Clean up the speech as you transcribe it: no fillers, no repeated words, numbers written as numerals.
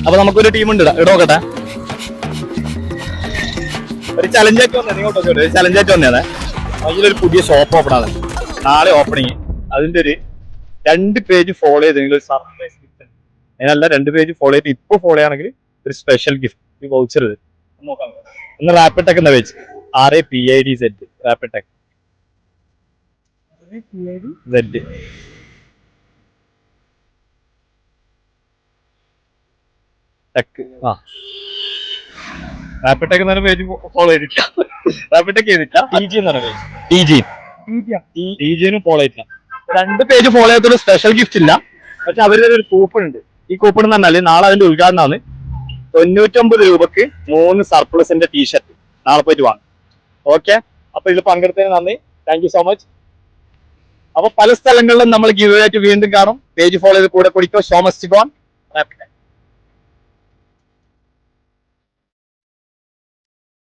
അപ്പൊ നമുക്കൊരു ടീം ഉണ്ട് ഇടോക്കട്ടെ. ഒരു ചലഞ്ചായിട്ട് വന്നേ, ഇങ്ങോട്ട് ഒരു ചലഞ്ചായിട്ട് വന്നേ. അതിലൊരു പുതിയ ഷോപ്പ് ഓപ്പൺ ആണ് നാളെ ഓപ്പണിങ്. അതിന്റെ ഒരു 2 പേജ് ഫോളോ ചെയ്തെങ്കിൽ ഒരു സർപ്രൈസ് ഗിഫ്റ്റ്. അതിനല്ല 2 പേജ് ഫോളോ ചെയ്ത് ഇപ്പൊ ഫോളോ ചെയ്യുകയാണെങ്കിൽ ഒരു സ്പെഷ്യൽ ഗിഫ്റ്റ്, ഈ വൗച്ചർ നോക്കാം. ഒന്ന് റാപ്പിടെക് എന്ന പേജ് RAPIDZ റാപ്പിടെക് Z ടെക്. ആ റാപ്പിടെക് എന്ന പേജ് ഫോളോ ചെയ്തിട്ടില്ല. റാപ്പിടെക് ചെയ്തിട്ടില്ല. TG എന്നാണ് പേജ്. TG ഫോളോ ചെയ്തിട്ടില്ല. 2 പേജ് ഫോളോ ചെയ്യാത്തൊരു സ്പെഷ്യൽ ഗിഫ്റ്റ് ഇല്ല. പക്ഷെ അവരുടെ ഒരു കൂപ്പൺ ഉണ്ട്. ഈ കൂപ്പൺ എന്ന് പറഞ്ഞാല് നാളെ അതിന്റെ ഉദ്ഘാടനമാണ്. 99 രൂപക്ക് 3 സർപ്ലസിന്റെ ടീഷർട്ട് നാളെ പോയിട്ട് വാങ്ങും. ഓക്കെ, അപ്പൊ ഇതിൽ പങ്കെടുത്തതിന് നന്ദി. Thank you so much. അപ്പൊ പല സ്ഥലങ്ങളിലും നമ്മൾ ഗിവ് ആയിട്ട് വീണ്ടും കാണും. പേജ് ഫോളോ ചെയ്ത് കൂടെ കുടിക്കോ. Show must go on.